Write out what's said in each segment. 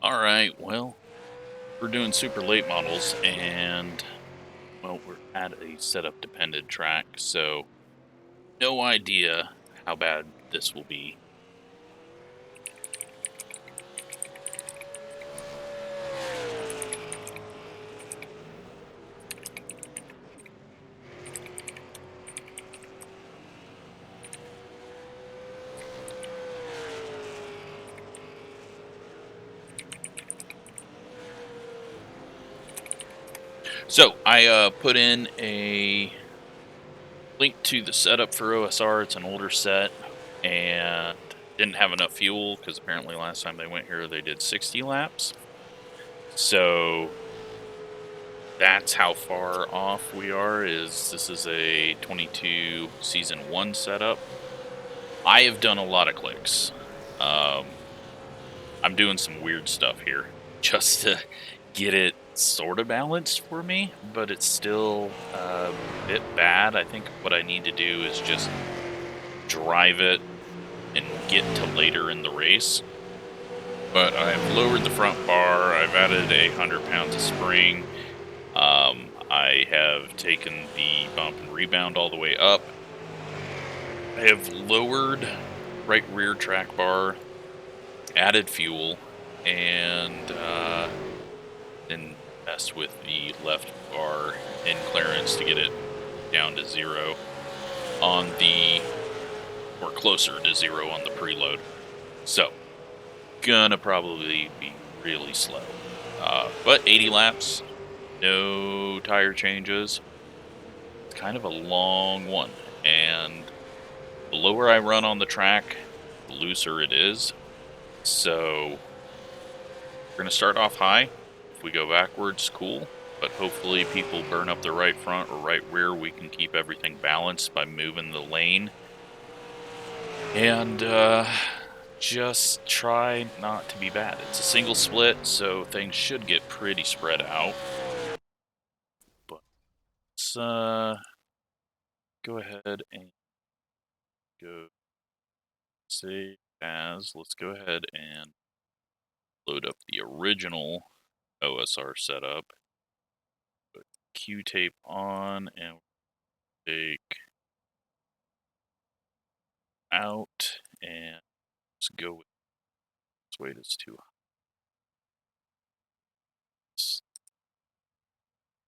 Alright, well, we're doing super late models, and, well, we're at a setup dependent track, so no idea how bad this will be. So, I put in a link to the setup for OSR. It's an older set, and didn't have enough fuel, because apparently last time they went here they did 60 laps. So, that's how far off we are. This is a 22 Season 1 setup. I have done a lot of clicks. I'm doing some weird stuff here just to get it sort of balanced for me, but it's still a bit bad. I think what I need to do is just drive it and get to later in the race. But I've lowered the front bar, I've added 100 pounds of spring, I have taken the bump and rebound all the way up. I have lowered right rear track bar, added fuel, and then messed with the left bar in clearance to get it down to 0 on the, or closer to 0 on the preload. So, gonna probably be really slow. But 80 laps, no tire changes. It's kind of a long one, and the lower I run on the track, the looser it is. So, we're gonna start off high. If we go backwards, cool. But hopefully people burn up the right front or right rear. We can keep everything balanced by moving the lane. And, just try not to be bad. It's a single split, so things should get pretty spread out. But let's go ahead and go save as. Let's go ahead and load up the original OSR setup. Put Q-tape on and take out, and let's go with this weight is too high.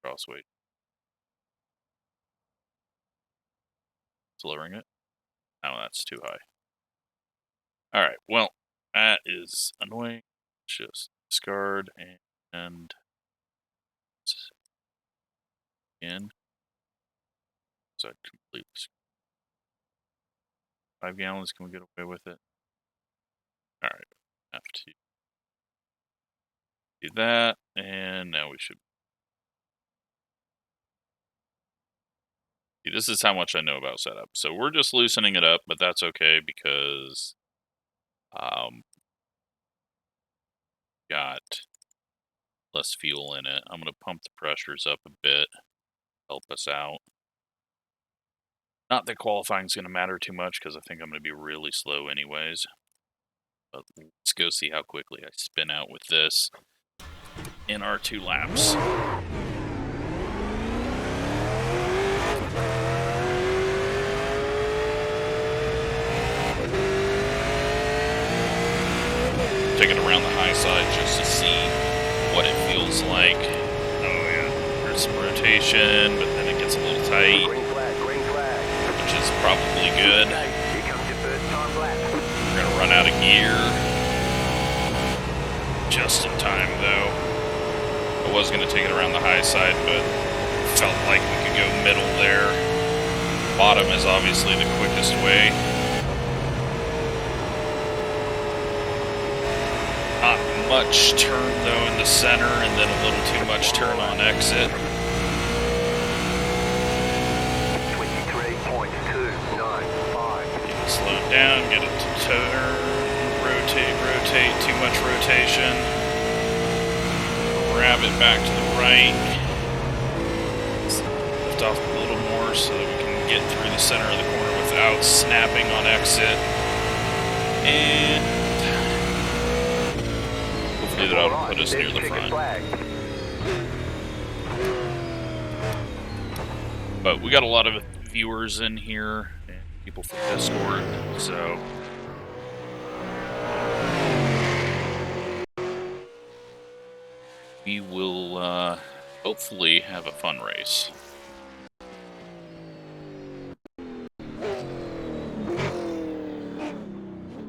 Cross weight. It's lowering it. Oh, that's too high. Alright, well, that is annoying. Just discard and in. So complete 5 gallons, can we get away with it? Alright, have to do that, and now we should. See, this is how much I know about setup. So we're just loosening it up, but that's okay because got less fuel in it. I'm going to pump the pressures up a bit, help us out. Not that qualifying is going to matter too much because I think I'm going to be really slow anyways. But let's go see how quickly I spin out with this in our 2 laps. Take it around the high side just to see what it feels like. Oh yeah, there's some rotation, but then it gets a little tight, which is probably good. We're gonna run out of gear just in time though. I was gonna take it around the high side, but felt like we could go middle there. Bottom is obviously the quickest way. Not much turn though in the center, and then a little too much turn on exit. 23.295. Slow it down, get it to turn, rotate, too much rotation. Grab it back to the right. Lift off a little more so that we can get through the center of the corner without snapping on exit. And Hopefully that'll put us near the front. But we got a lot of viewers in here and people from Discord, so we will hopefully have a fun race.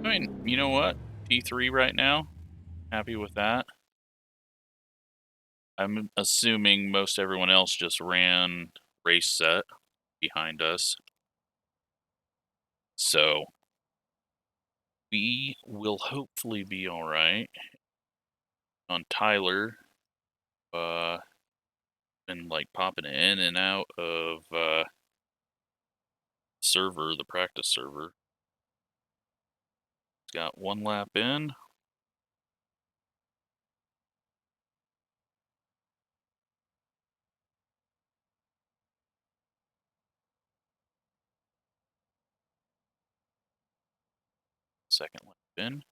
I mean, you know what? P3 right now. Happy with that. I'm assuming most everyone else just ran race set behind us. So we will hopefully be all right. On Tyler, been like popping in and out of server, the practice server. He's got one lap in. Second lap in.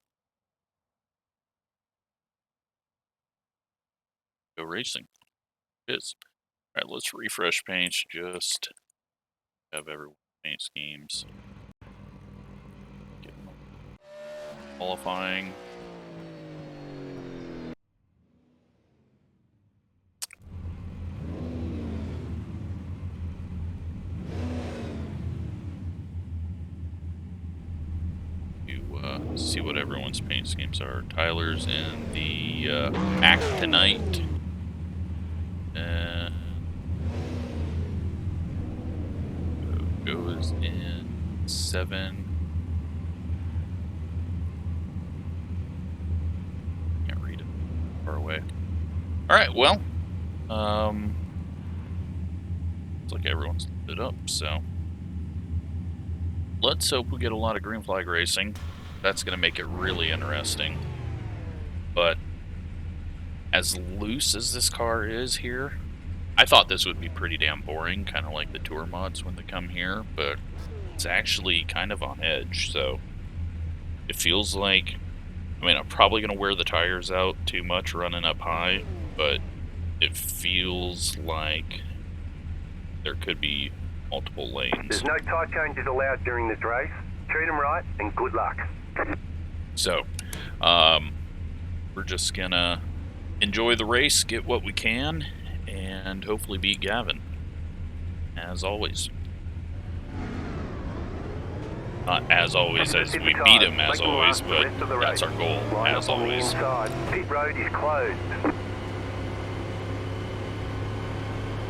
Go racing. It is. All right, let's refresh paints. Just have everyone paint schemes. Get them qualifying. To see what everyone's paint schemes are. Tyler's in the Actinite. And goes in 7. Can't read it. Far away. Alright, well. Looks like everyone's lit up, so. Let's hope we get a lot of green flag racing. That's going to make it really interesting. But as loose as this car is here, I thought this would be pretty damn boring, kind of like the tour mods when they come here, but it's actually kind of on edge, so it feels like, I mean, I'm probably going to wear the tires out too much running up high, but it feels like there could be multiple lanes. There's no tire changes allowed during this race. Treat them right, and good luck. So, we're just gonna enjoy the race, get what we can, and hopefully beat Gavin, as always. Not as always as we beat him as always, but that's our goal, as always. Pit road is closed.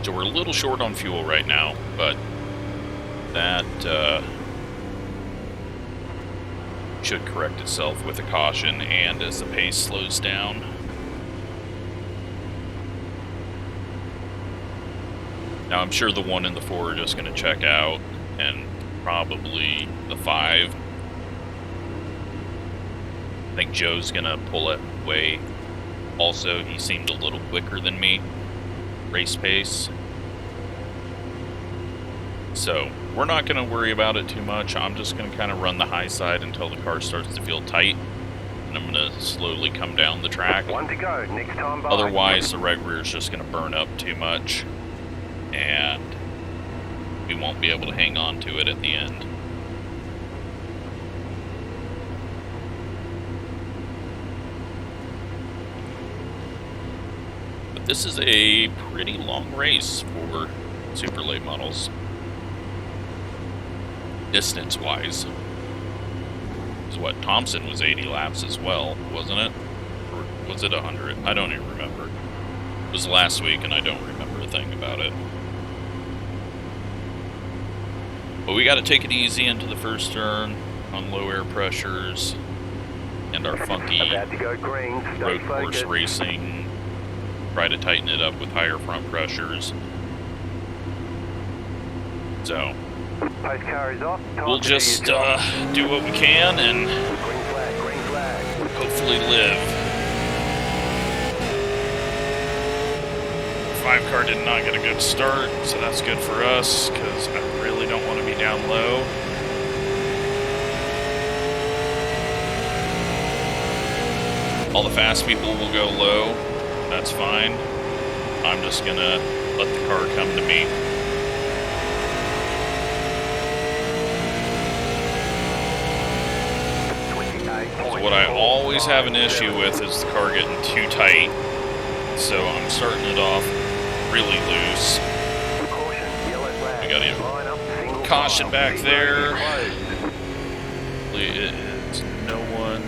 So we're a little short on fuel right now, but that should correct itself with a caution and as the pace slows down. Now I'm sure the 1 and the 4 are just going to check out, and probably the 5. I think Joe's going to pull it away. Also, he seemed a little quicker than me, race pace. So, we're not going to worry about it too much. I'm just going to kind of run the high side until the car starts to feel tight. And I'm going to slowly come down the track. 1 to go, next time by. Otherwise, the right rear is just going to burn up too much. And we won't be able to hang on to it at the end. But this is a pretty long race for super late models. Distance-wise. Is what, Thompson was 80 laps as well, wasn't it? Or was it 100? I don't even remember. It was last week and I don't remember a thing about it. But we gotta take it easy into the first turn on low air pressures and our funky road course racing. Try to tighten it up with higher front pressures. So we'll just do what we can and hopefully live. 5 car did not get a good start, so that's good for us because I really don't want to be down low. All the fast people will go low. That's fine. I'm just gonna let the car come to me. So what I always have an issue with is the car getting too tight. So I'm starting it off really loose. I gotta get caution back there. It is no one.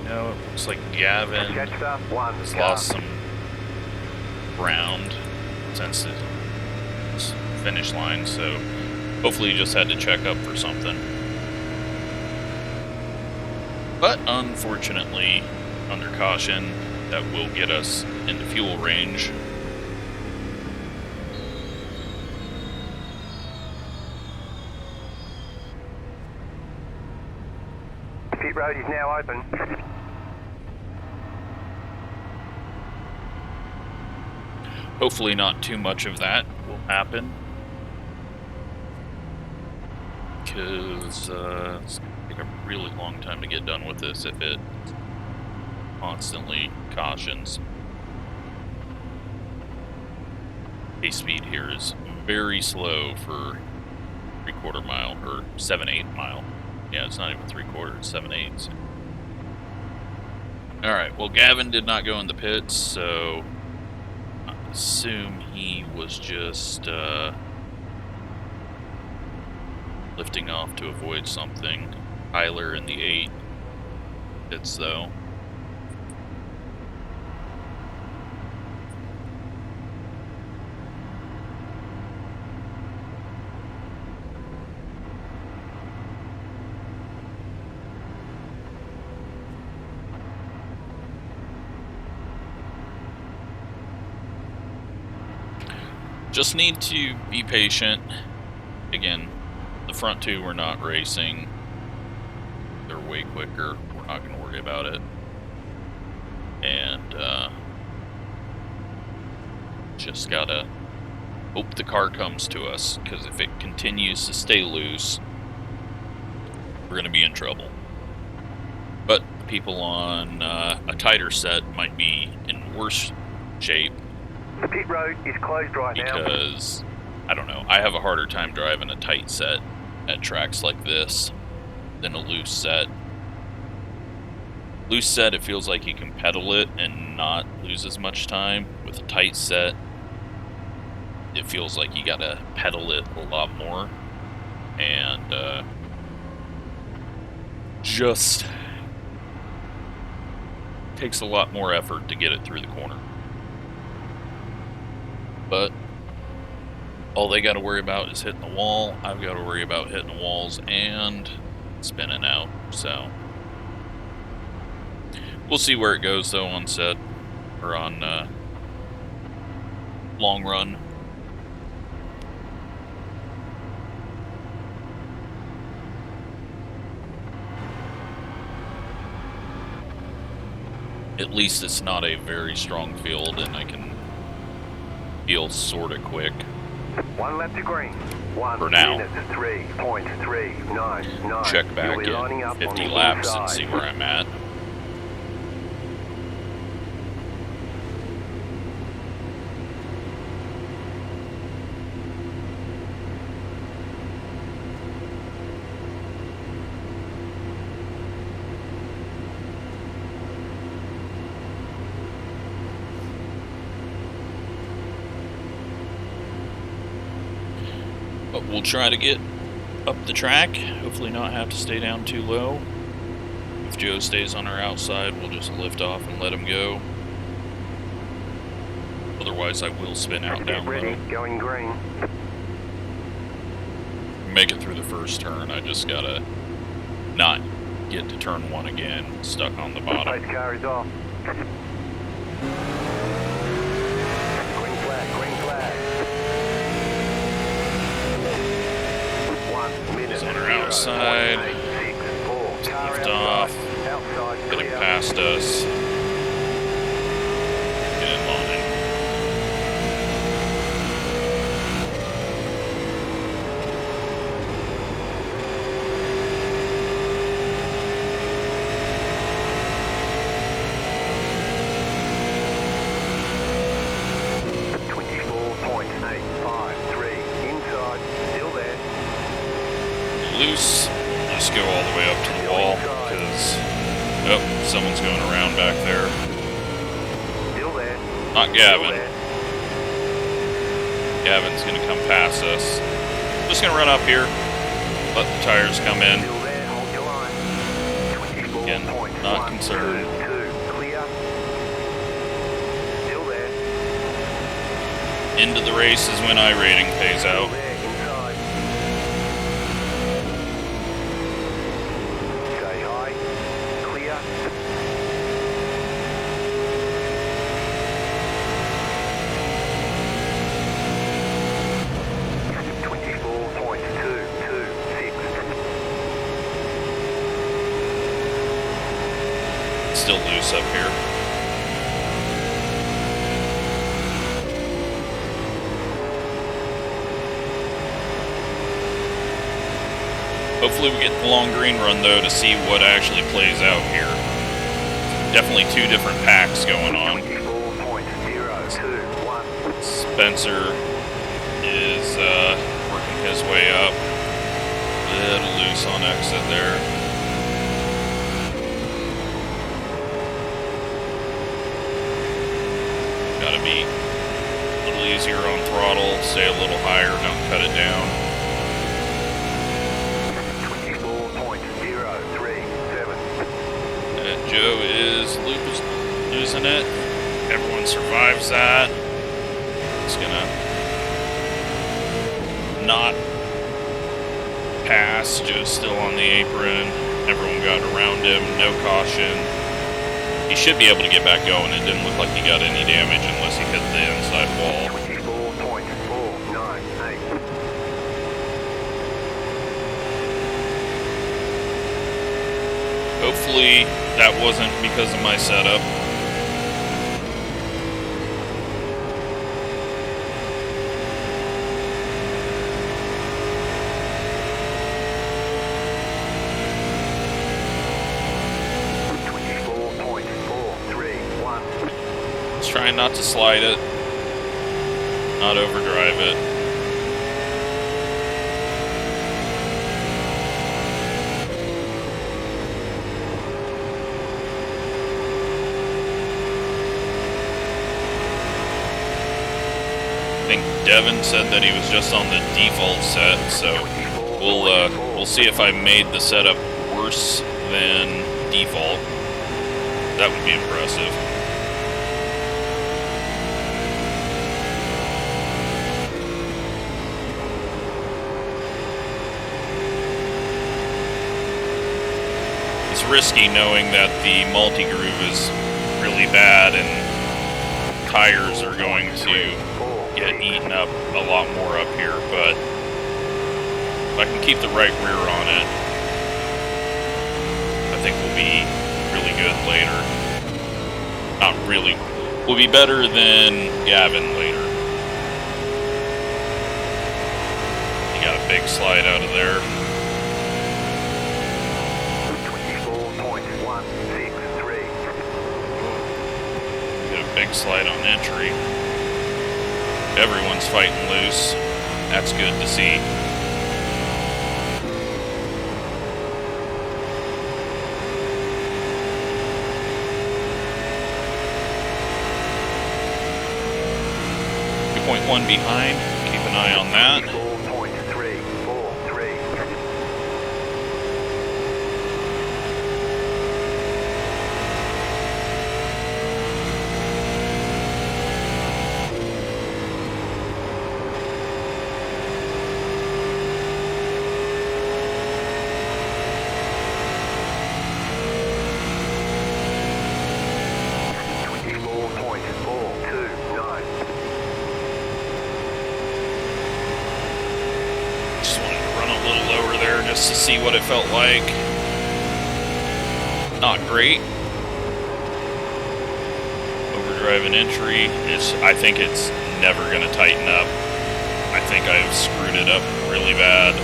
No, it looks like Gavin has lost some ground since the finish line, so hopefully he just had to check up for something. But unfortunately, under caution, that will get us into fuel range. Pit road is now open. Hopefully not too much of that will happen. Because it's going to take a really long time to get done with this if it constantly cautions. Pace speed here is very slow for 3/4 mile, or 7/8 mile. Yeah, it's not even 3/4, it's 7/8. Alright, well Gavin did not go in the pits, so I assume he was just lifting off to avoid something. Tyler in the 8 pits though. Just need to be patient. Again, the front two were not racing. They're way quicker. We're not going to worry about it. And just gotta hope the car comes to us, because if it continues to stay loose, we're going to be in trouble. But the people on a tighter set might be in worse shape. The pit road is closed right now. Because, I don't know, I have a harder time driving a tight set at tracks like this than a loose set. Loose set, it feels like you can pedal it and not lose as much time. With a tight set, it feels like you gotta pedal it a lot more. And, just takes a lot more effort to get it through the corner. But all they got to worry about is hitting the wall. I've got to worry about hitting the walls and spinning out. So we'll see where it goes though on set or on long run. At least it's not a very strong field and I can feel sort of quick. 1 lap to green. For now. 3.399. Check back in 50 laps and see where I'm at. But we'll try to get up the track, hopefully not have to stay down too low. If Joe stays on our outside, we'll just lift off and let him go. Otherwise, I will spin out down low. Going green. Make it through the first turn, I just gotta not get to turn 1 again, stuck on the bottom. Race car is off. Green flag, green flag. 1 minute. He's on our outside. Lift off. Getting past us. Get in line. someone's going around back there. Still there. Not Still Gavin. there. Gavin's gonna come past us. Just gonna run up here, let the tires come in. Still there. Hold your line. Again, 24.1, not concerned. 2, clear. Still there. End of the race is when iRacing pays Still out. there. Inside. Stay high. Clear. Still loose up here. Hopefully we get the long green run though to see what actually plays out here. Definitely two different packs going on. 24.021. Spencer is working his way up. Little loose on exit there. Gotta be a little easier on throttle, stay a little higher, don't cut it down. 24.037. Joe is losing it. Everyone survives that. It's gonna not pass. Joe's still on the apron. Everyone got around him. No caution. He should be able to get back going. It didn't look like he got any damage unless he hit the inside wall. 24.498. Hopefully that wasn't because of my setup. Trying not to slide it, not overdrive it. I think Devin said that he was just on the default set, so we'll see if I made the setup worse than default. That would be impressive. Risky knowing that the multi-groove is really bad and tires are going to get eaten up a lot more up here, but if I can keep the right rear on it, I think we'll be really good later. Not really. We'll be better than Gavin later. He got a big slide out of there. Big slide on entry. Everyone's fighting loose. That's good to see. .1 behind. Keep an eye on that. 24.429. Just wanted to run a little lower there just to see what it felt like. Not great. Overdrive and entry. I think it's never going to tighten up. I think I've screwed it up really bad.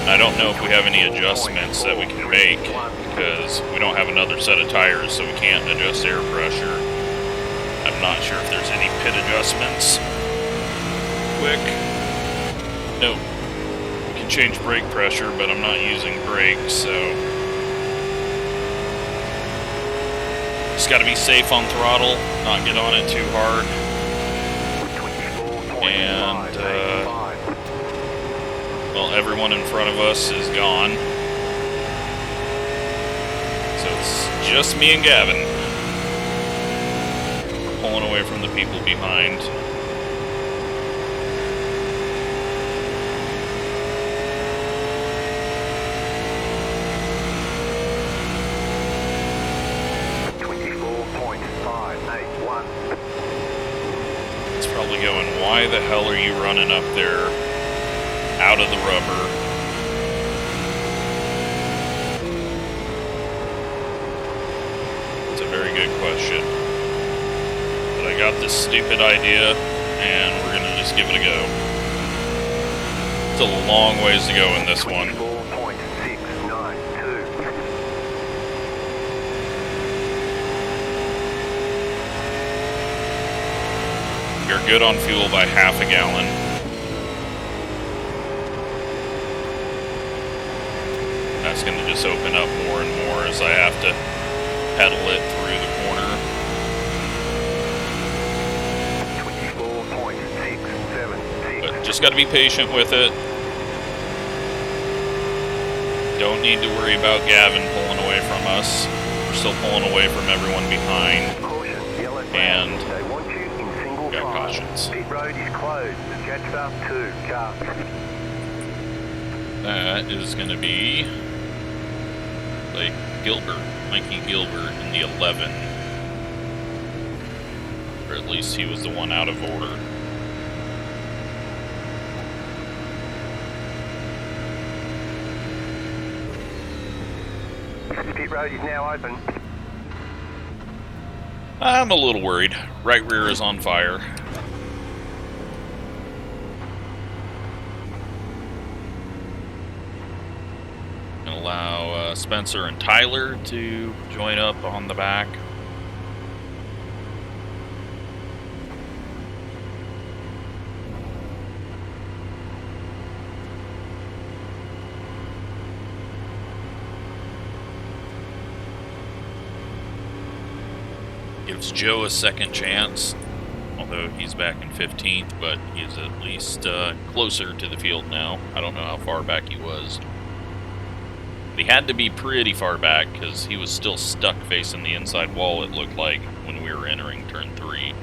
I don't know if we have any adjustments that we can make because we don't have another set of tires, so we can't adjust air pressure. I'm not sure if there's any pit adjustments. Quick. Nope. We can change brake pressure, but I'm not using brakes, so Just got to be safe on throttle, not get on it too hard. And, well, everyone in front of us is gone. So it's just me and Gavin. We're pulling away from the people behind. It's probably going, why the hell are you running up there out of the rubber? It's a very good question. But I got this stupid idea, and we're going to just give it a go. It's a long ways to go in this one. 4.692. You're good on fuel by half a gallon. That's going to just open up more and more as I have to pedal it through the corner. 24.676. But just got to be patient with it. Don't need to worry about Gavin pulling away from us. We're still pulling away from everyone behind. Caution, yellow flag. And They want you in single got file. cautions. Pit road is closed. Catch up 2 cars. That is going to be like Gilbert, Mikey Gilbert in the 11. Or at least he was the one out of order. Pit road is now open. I'm a little worried. Right rear is on fire. Gonna allow Spencer and Tyler to join up on the back. Gives Joe a second chance, although he's back in 15th, but he's at least closer to the field now. I don't know how far back he was. But he had to be pretty far back because he was still stuck facing the inside wall, it looked like, when we were entering turn 3.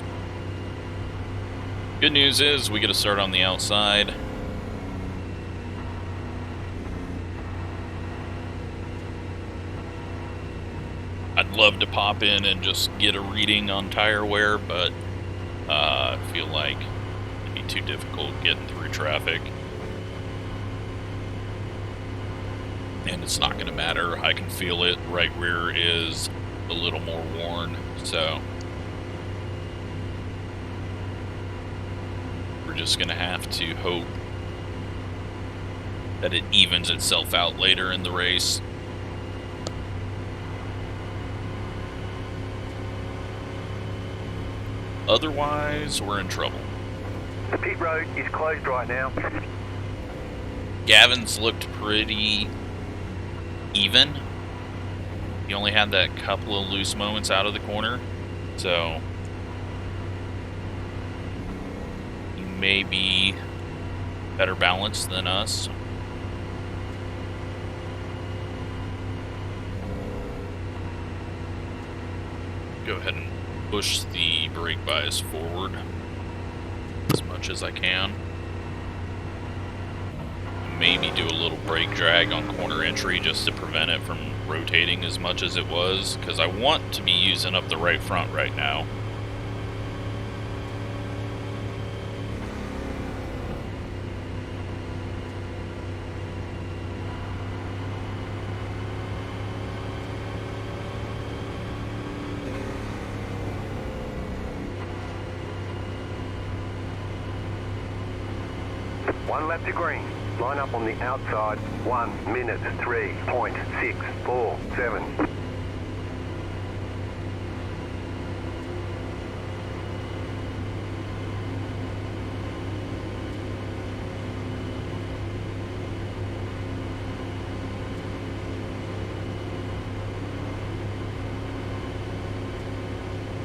Good news is we get to start on the outside. I'd love to pop in and just get a reading on tire wear, but I feel like it'd be too difficult getting through traffic. And it's not going to matter. I can feel it. Right rear is a little more worn, so we're just going to have to hope that it evens itself out later in the race. Otherwise, we're in trouble. The pit road is closed right now. Gavin's looked pretty even. He only had that couple of loose moments out of the corner, so he may be better balanced than us. Go ahead and push the brake bias forward as much as I can. Maybe do a little brake drag on corner entry just to prevent it from rotating as much as it was, because I want to be using up the right front right now. One lap to green. Line up on the outside. 1 minute 3.647.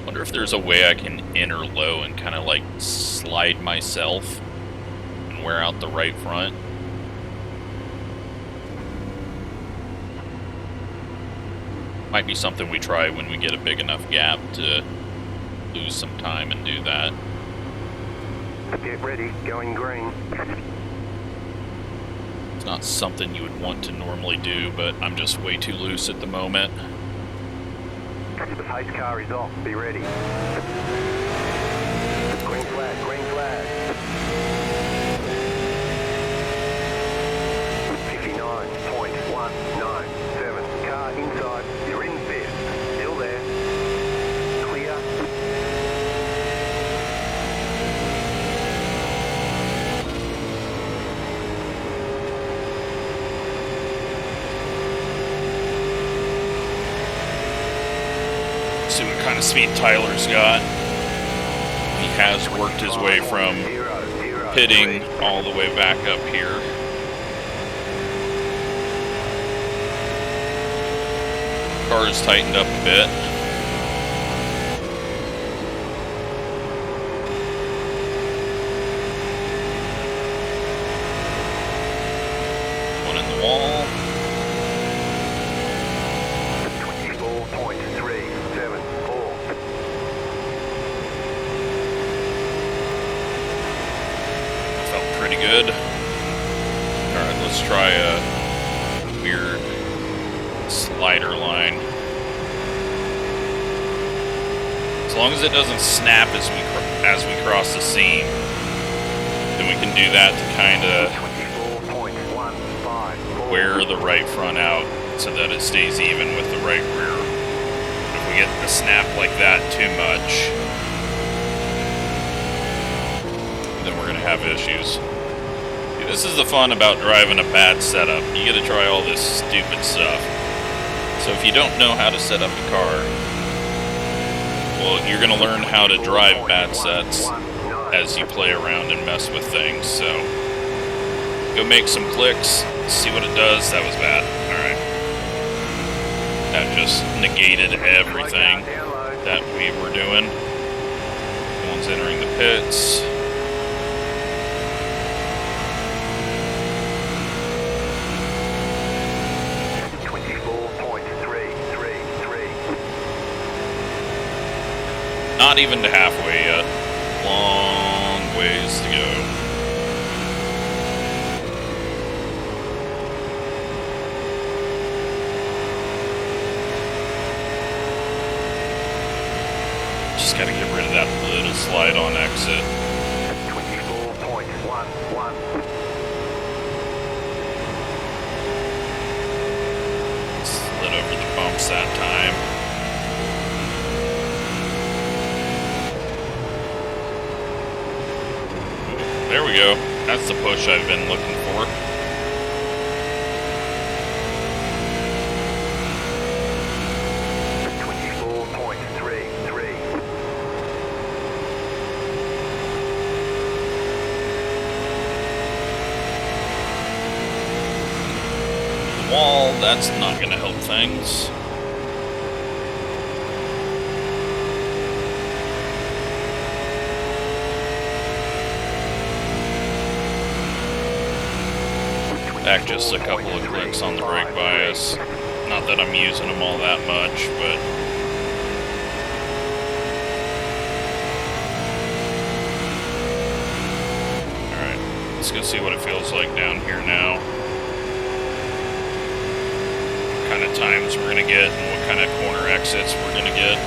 Wonder if there's a way I can enter low and kind of like slide myself and wear out the right front. Might be something we try when we get a big enough gap to lose some time and do that. Get ready, going green. It's not something you would want to normally do, but I'm just way too loose at the moment. The pace car is off, be ready. Green flag, green flag. 59.197. Car inside, you're in fifth. Still there. Clear. See what kind of speed Tyler's got. He has worked his way from pitting all the way back up here. Car's tightened up a bit. One in the wall. 24.374. Felt pretty good. Alright, let's try a weird slider line. As long as it doesn't snap as we cross the seam, then we can do that to kind of wear the right front out so that it stays even with the right rear. If we get a snap like that too much, then we're going to have issues. See, this is the fun about driving a bad setup. You get to try all this stupid stuff. So if you don't know how to set up a car, well, you're going to learn how to drive bad sets as you play around and mess with things. So go make some clicks, see what it does. That was bad. Alright. That just negated everything that we were doing. One's entering the pits. Not even to halfway yet. Long ways to go. Just gotta get rid of that little slide on exit. 24.11. Slid over the bumps that time. There we go. That's the push I've been looking for. The wall, that's not going to help things. Back just a couple of clicks on the brake bias. Not that I'm using them all that much, but alright, let's go see what it feels like down here now. What kind of times we're going to get and what kind of corner exits we're going to get.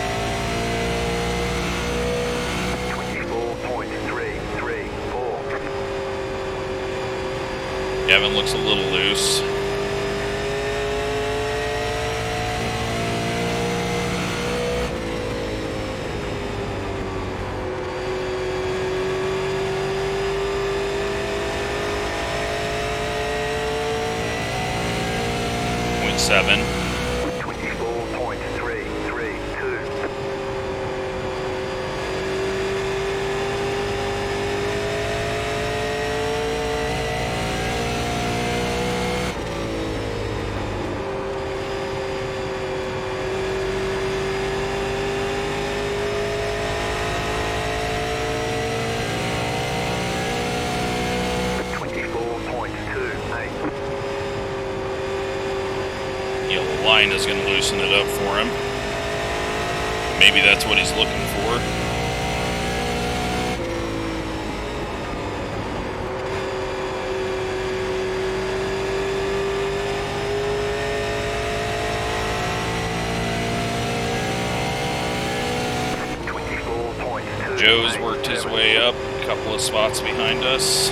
24.334. Gavin looks a little loose. .7. 24.332. line is going to loosen it up for him. Maybe that's what he's looking for. Joe's worked his way up, a couple of spots behind us.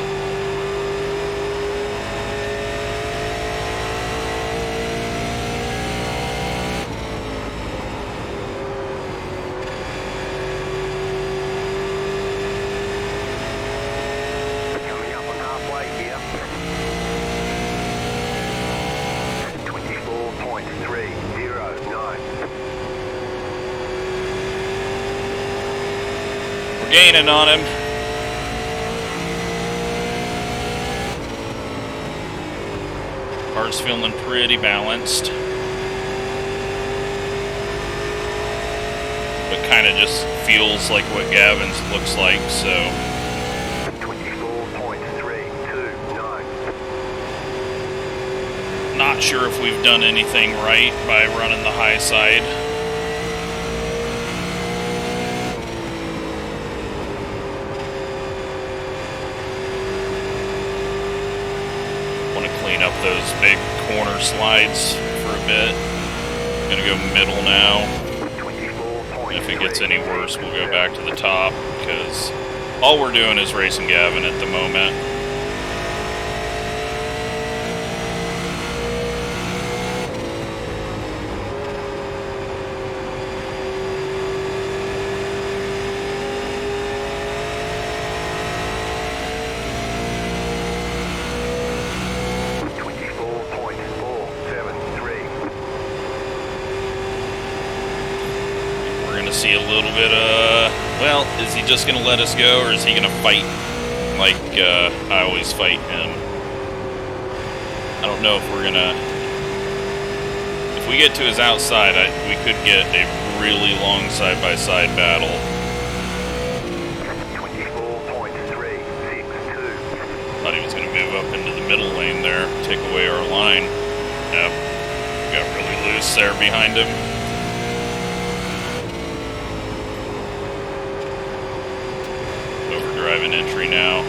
Coming up on halfway here. 24.309. We're gaining on him. Car's feeling pretty balanced. But kind of just feels like what Gavin's looks like, so. 24.329. Not sure if we've done anything right by running the high side. Up those big corner slides for a bit. Gonna go middle now. And if it gets any worse, we'll go back to the top, because all we're doing is racing Gavin at the moment. See a little bit well, is he just gonna let us go, or is he gonna fight like I always fight him? I don't know if we're gonna, if we get to his outside, we could get a really long side-by-side battle. 24.362. Thought he was gonna move up into the middle lane there, take away our line. Yep, got really loose there behind him. Driving entry now.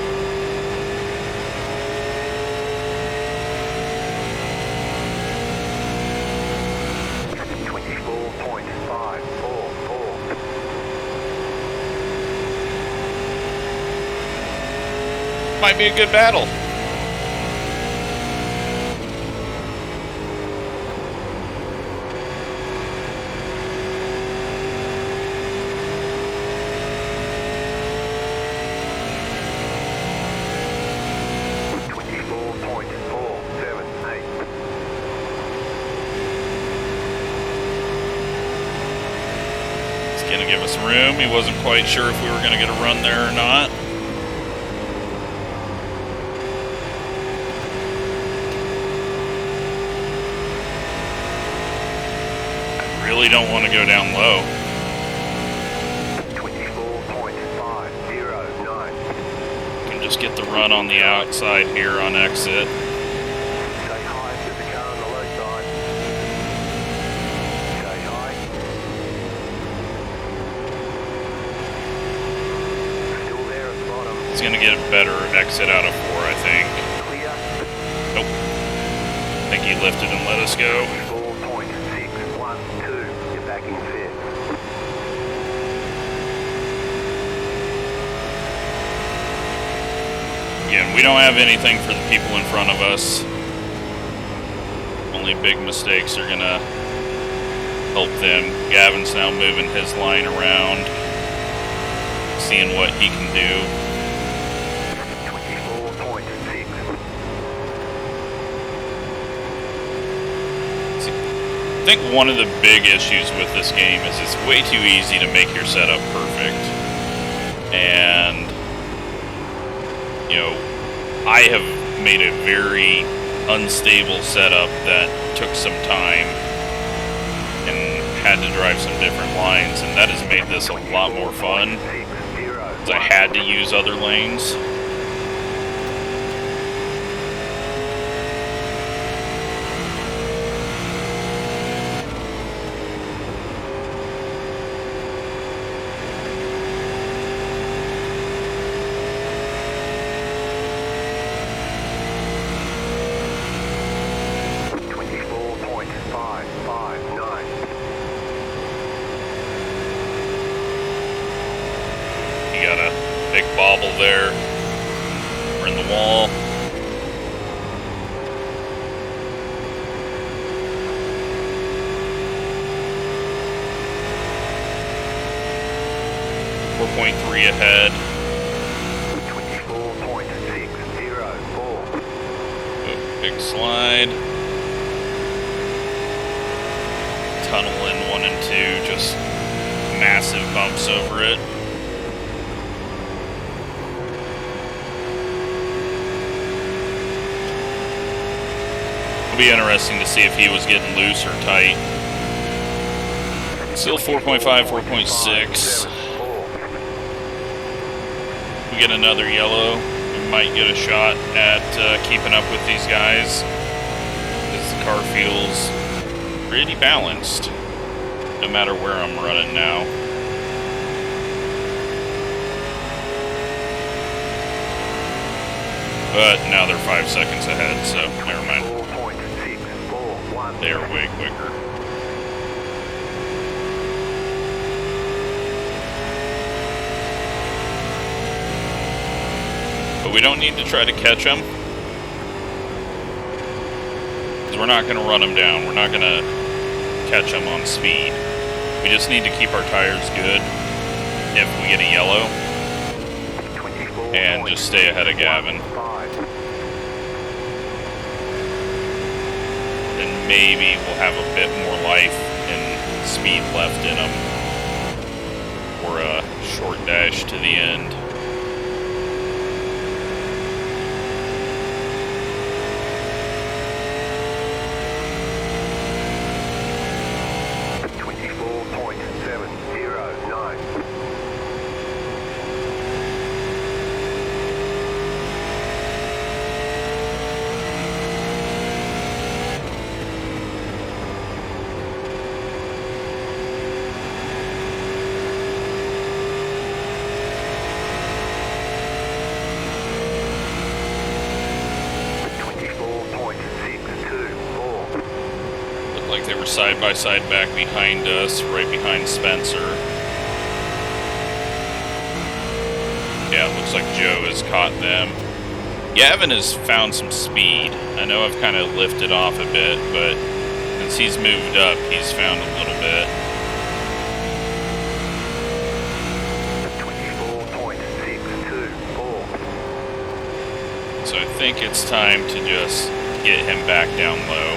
Might be a good battle. Gonna give us room. He wasn't quite sure if we were gonna get a run there or not. I really don't want to go down low. 24.509. Can just get the run on the outside here on exit. Stay high with the car on the low side. Stay high. He's gonna get a better exit out of 4, I think. Clear. Nope. I think he lifted and let us go. 4.612. You're back in fifth. Again, we don't have anything for the people in front of us. Only big mistakes are gonna help them. Gavin's now moving his line around, seeing what he can do. 24.6. I think one of the big issues with this game is it's way too easy to make your setup perfect. And, you know, I have made a very unstable setup that took some time and had to drive some different lines, and that has made this a lot more fun, because I had to use other lanes. Big bobble there. We're in the wall. .3 ahead. 24.604. Big slide. Tunnel in 1 and 2, just massive bumps over it. It'll be interesting to see if he was getting loose or tight. Still 4.5, 4.6. We get another yellow, we might get a shot at keeping up with these guys, because the car feels pretty balanced, no matter where I'm running now. But now they're 5 seconds ahead, so never mind. They're way quicker. But we don't need to try to catch them, because we're not going to run them down. We're not going to catch them on speed. We just need to keep our tires good if we get a yellow, and just stay ahead of Gavin. Then maybe we'll have a bit more life and speed left in them for a short dash to the end. Side by side back behind us, right behind Spencer. Yeah, it looks like Joe has caught them. Gavin has found some speed. I know I've kind of lifted off a bit, but since he's moved up, he's found a little bit. 24.624. So I think it's time to just get him back down low.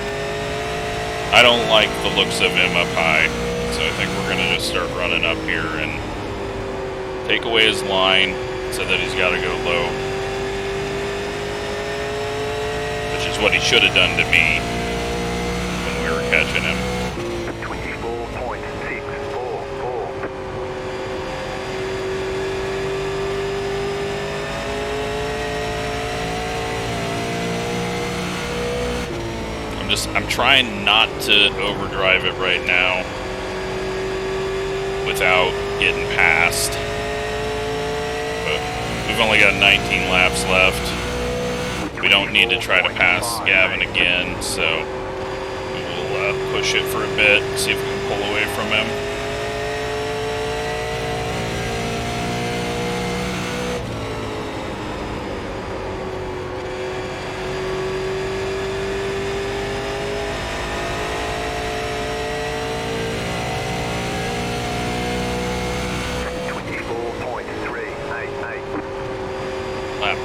I don't like the looks of him up high, so I think we're going to just start running up here and take away his line so that he's got to go low. Which is what he should have done to me when we were catching him. 24.644. I'm trying not to overdrive it right now without getting past. But we've only got 19 laps left. We don't need to try to pass Gavin again, so we will push it for a bit, see if we can pull away from him.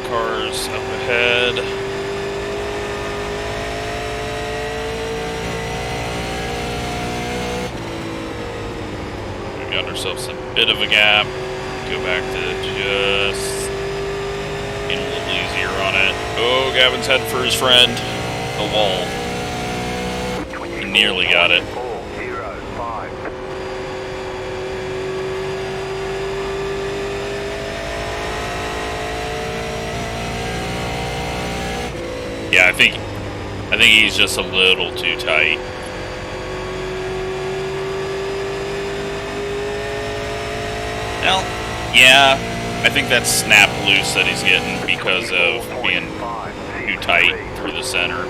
Cars up ahead. We got ourselves a bit of a gap. Go back to just get a little easier on it. Oh, Gavin's heading for his friend, the wall. He nearly got it. Yeah, I think he's just a little too tight. Well, yeah, I think that's snap loose that he's getting because of being too tight through the center.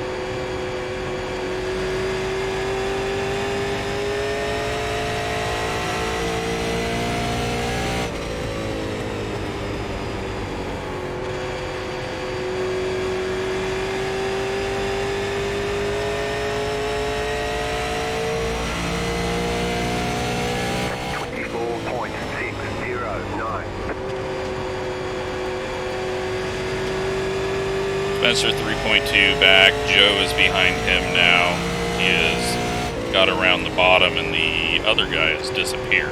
Spencer 3.2 back. Joe is behind him now. He has got around the bottom and the other guy has disappeared.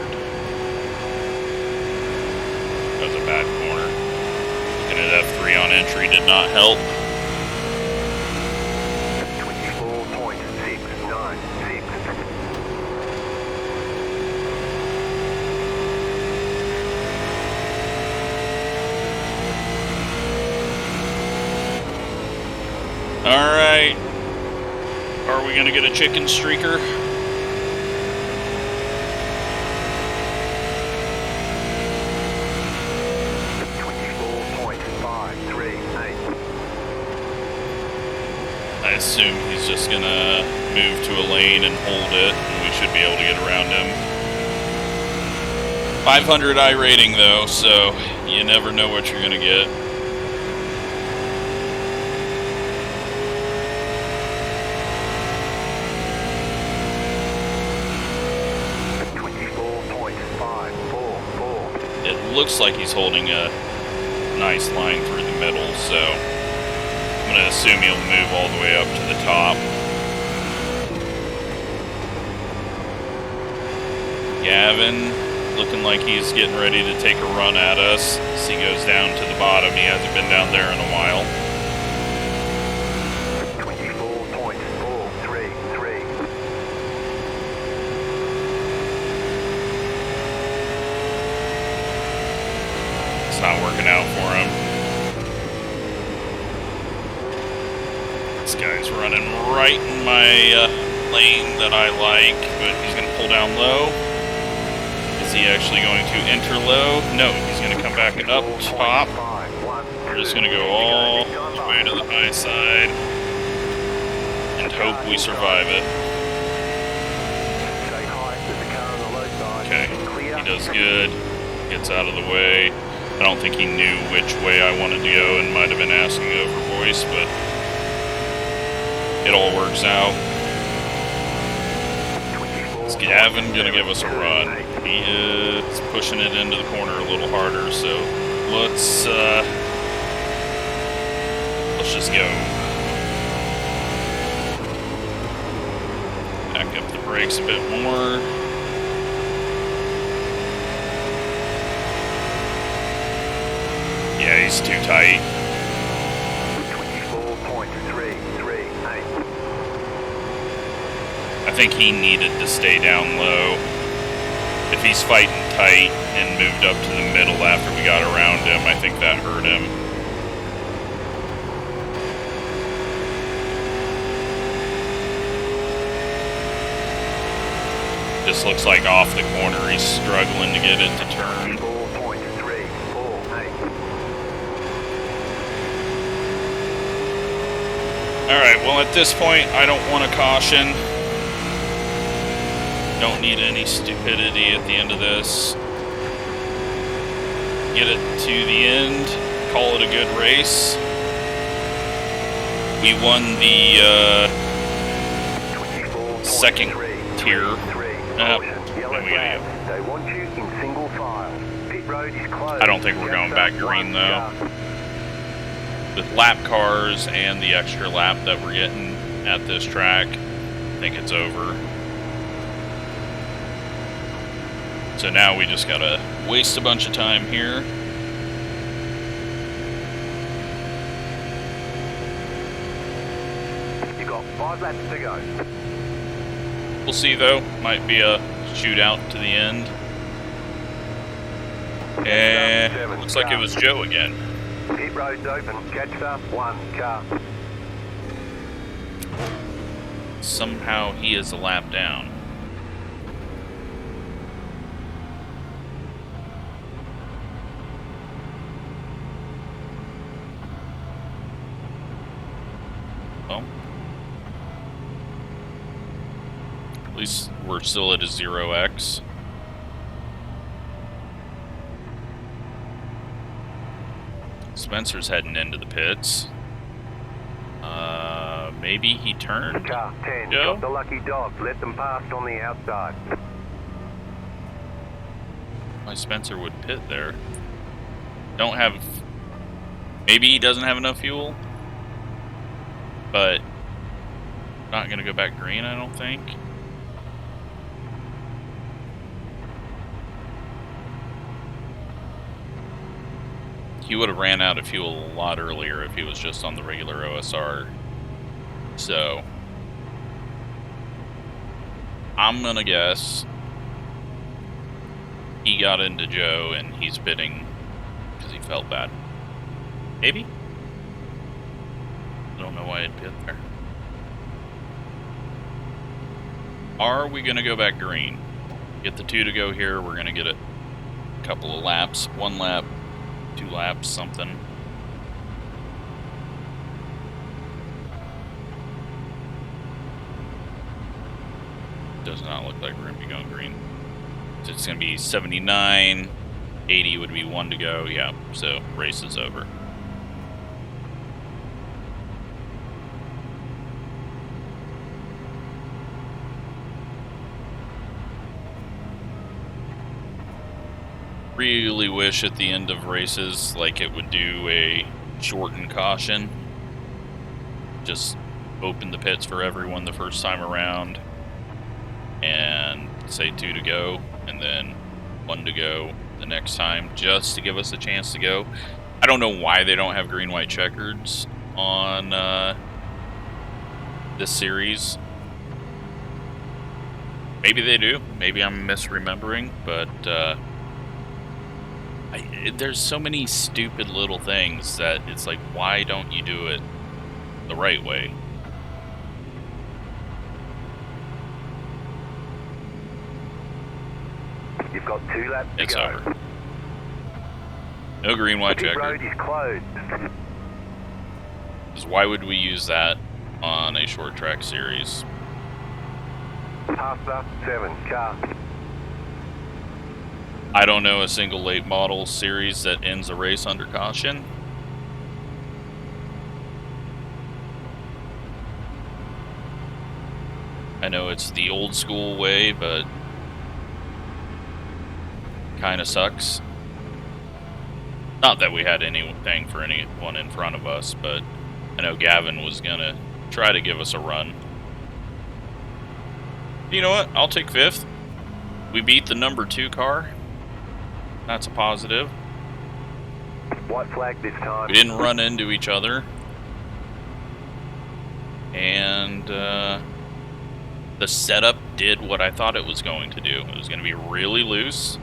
That was a bad corner. Looking at F3 on entry did not help. 24.696. Alright. Are we gonna get a chicken streaker? I assume he's just gonna move to a lane and hold it, and we should be able to get around him. 500 iRating though, so you never know what you're gonna get. It looks like he's holding a nice line through the middle, so I'm going to assume he'll move all the way up to the top. Gavin looking like he's getting ready to take a run at us as he goes down to the bottom. He hasn't been down there in a while. 24.433. It's not working out for him. This guy's running right in my lane that I like, but he's going to pull down low. Is he actually going to enter low? No, he's going to come back up top. We're just going to go all the way to the high side and hope we survive it. Okay, he does good. Gets out of the way. I don't think he knew which way I wanted to go and might have been asking over voice, but it all works out. Is Gavin gonna give us a run? He is pushing it into the corner a little harder, so let's just go. Back up the brakes a bit more. Yeah, he's too tight. 24.338. I think he needed to stay down low. If he's fighting tight and moved up to the middle after we got around him, I think that hurt him. This looks like off the corner. He's struggling to get it to turn. 4.348. Alright, well at this point, I don't want to caution. Don't need any stupidity at the end of this. Get it to the end. Call it a good race. We won the second tier. I don't think we're going back green though. With lap cars and the extra lap that we're getting at this track, I think it's over. So now we just gotta waste a bunch of time here. You got 5 laps to go. We'll see though. Might be a shootout to the end. And looks like it was Joe again. Pit road's open. Catch up 1 car. Somehow he is a lap down. Well, at least we're still at a 0x. Spencer's heading into the pits. Maybe he turned. Car 10, Joe? got the lucky dog. Let them pass on the outside. Why Spencer would pit there? Don't have... Maybe he doesn't have enough fuel? but not going to go back green, I don't think. He would have ran out of fuel a lot earlier if he was just on the regular OSR. So, I'm going to guess he got into Joe and he's pitting because he felt bad. Maybe? I don't know why I'd pit there. Are we going to go back green? Get the 2 to go here. We're going to get a couple of laps. 1 lap, 2 laps, something. Does not look like we're going to be going green. So it's going to be 79. 80 would be 1 to go. Yeah, so race is over. Really wish at the end of races like it would do a shortened caution. Just open the pits for everyone the first time around and say 2 to go and then 1 to go the next time just to give us a chance to go. I don't know why they don't have green white checkers on this series. Maybe they do. Maybe I'm misremembering, but there's so many stupid little things that it's like, why don't you do it the right way? You've got 2 laps to It's go. over. No green white The pit checker. road is closed. Because why would we use that on a short track series? Past the 7 car. I don't know a single late model series that ends a race under caution. I know it's the old school way, but kind of sucks. Not that we had anything for anyone in front of us, but I know Gavin was gonna try to give us a run. You know what? I'll take 5th. We beat the number 2 car. That's a positive. White flag this time. We didn't run into each other. And the setup did what I thought it was going to do. It was going to be really loose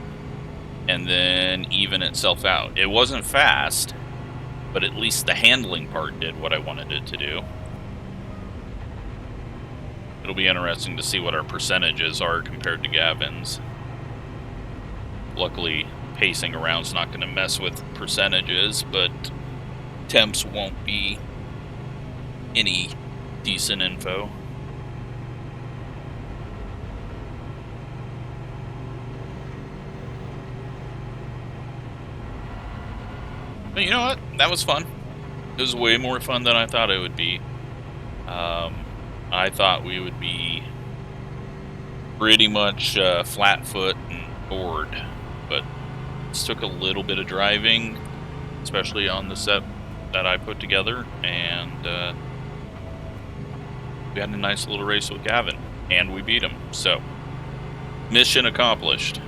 and then even itself out. It wasn't fast, but at least the handling part did what I wanted it to do. It'll be interesting to see what our percentages are compared to Gavin's. Luckily, pacing around's not going to mess with percentages, but temps won't be any decent info. But you know what? That was fun. It was way more fun than I thought it would be. I thought we would be pretty much flat foot and bored, but this took a little bit of driving, especially on the set that I put together, and we had a nice little race with Gavin, and we beat him. So, mission accomplished.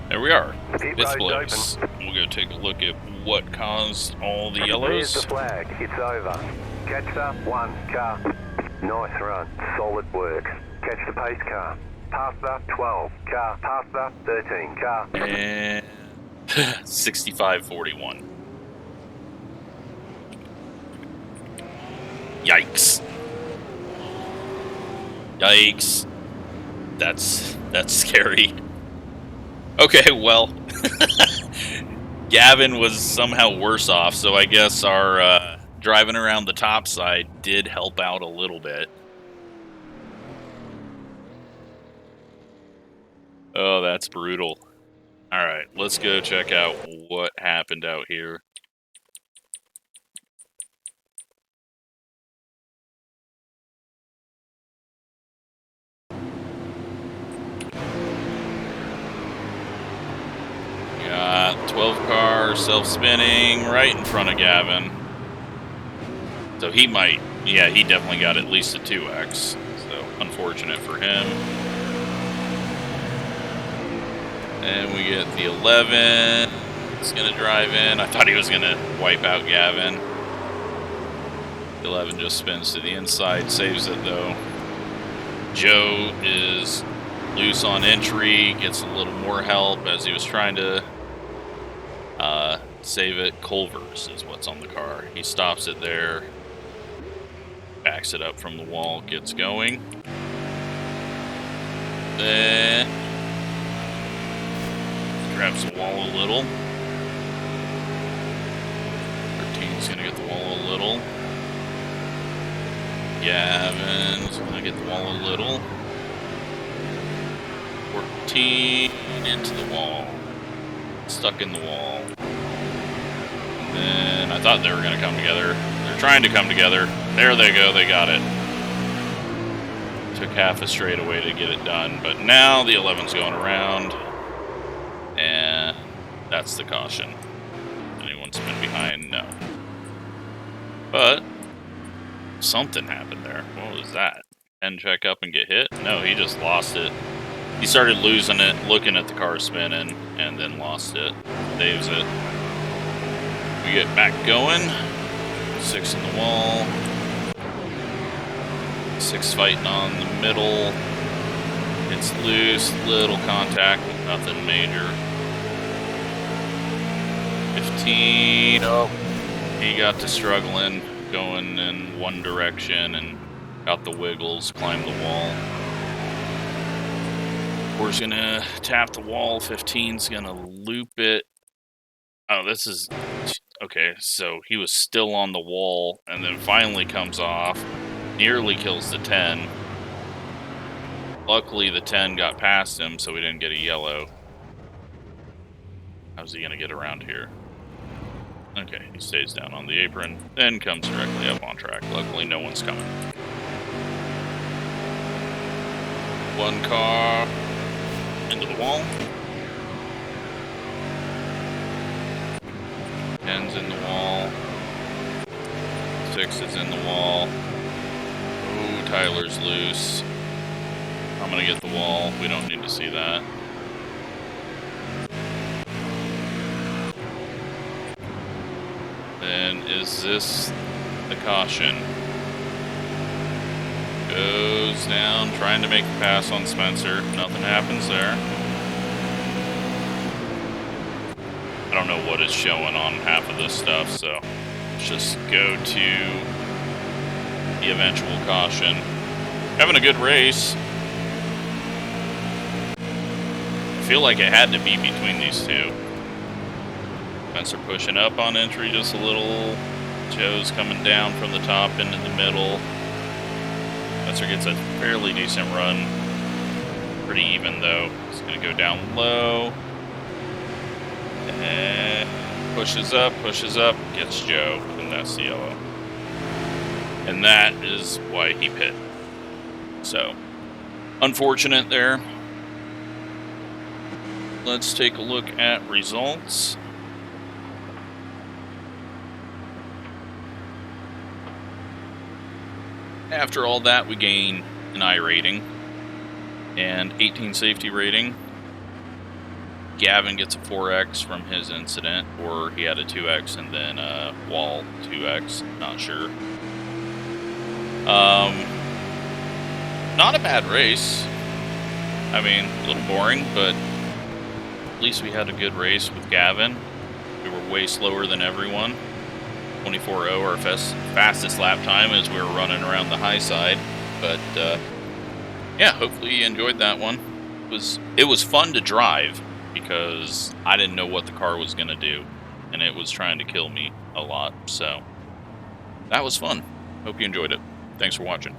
There we are, 5th place. We'll go take a look at what caused all the There's yellows. the flag. It's over. Catch the 1 car. Nice run. Solid work. Catch the pace car. Pass the 12 car. Pass the 13 car. And 65-41. Yikes. Yikes. That's scary. Okay, well, Gavin was somehow worse off, so I guess our driving around the top side did help out a little bit. Oh, that's brutal. All right, let's go check out what happened out here. got 12 car self-spinning right in front of Gavin. So he might, yeah, he definitely got at least a 2X. So unfortunate for him. And we get the 11. He's going to drive in. I thought he was going to wipe out Gavin. The 11 just spins to the inside, saves it though. Joe is loose on entry, gets a little more help as he was trying to save it. Culver's is what's on the car. He stops it there, backs it up from the wall, gets going. Then grabs the wall a little. 13's gonna get the wall a little. Gavin's gonna get the wall a little. 14 into the wall. Stuck in the wall. And then I thought they were gonna come together. They're trying to come together. There they go, they got it. Took half a straightaway to get it done, but now the 11's going around. And that's the caution. Anyone's been behind? No. But something happened there. What was that? 10 check up and get hit? No, he just lost it. He started losing it, looking at the car spinning, and then lost it. Saves it. We get back going. 6 in the wall. 6 fighting on the middle. It's loose, little contact, nothing major. 15. Oh, he got to struggling, going in one direction and got the wiggles, climbed the wall. 4's gonna tap the wall. 15's gonna loop it. Oh, this is okay. So he was still on the wall and then finally comes off, nearly kills the 10. Luckily, the 10 got past him, so we didn't get a yellow. How's he gonna get around here? Okay, he stays down on the apron, then comes directly up on track. Luckily, no one's coming. 1 car into the wall. 10's in the wall. 6 is in the wall. Oh, Tyler's loose. I'm gonna get the wall. We don't need to see that. Then is this the caution? Goes down, trying to make the pass on Spencer. Nothing happens there. I don't know what is showing on half of this stuff, so let's just go to the eventual caution. Having a good race. I feel like it had to be between these two. Spencer pushing up on entry just a little. Joe's coming down from the top into the middle. Spencer gets a fairly decent run. Pretty even though. He's going to go down low. And pushes up, gets Joe, and that's the yellow. And that is why he pit. So, unfortunate there. Let's take a look at results. After all that, we gain an I rating and 18 safety rating. Gavin gets a 4X from his incident, or he had a 2X and then a wall 2X, not sure. Not a bad race. I mean, a little boring, but at least we had a good race with Gavin. We were way slower than everyone. 24.0, our fastest lap time as we were running around the high side. But yeah, hopefully you enjoyed that one. It was fun to drive because I didn't know what the car was going to do, and it was trying to kill me a lot. So that was fun. Hope you enjoyed it. Thanks for watching.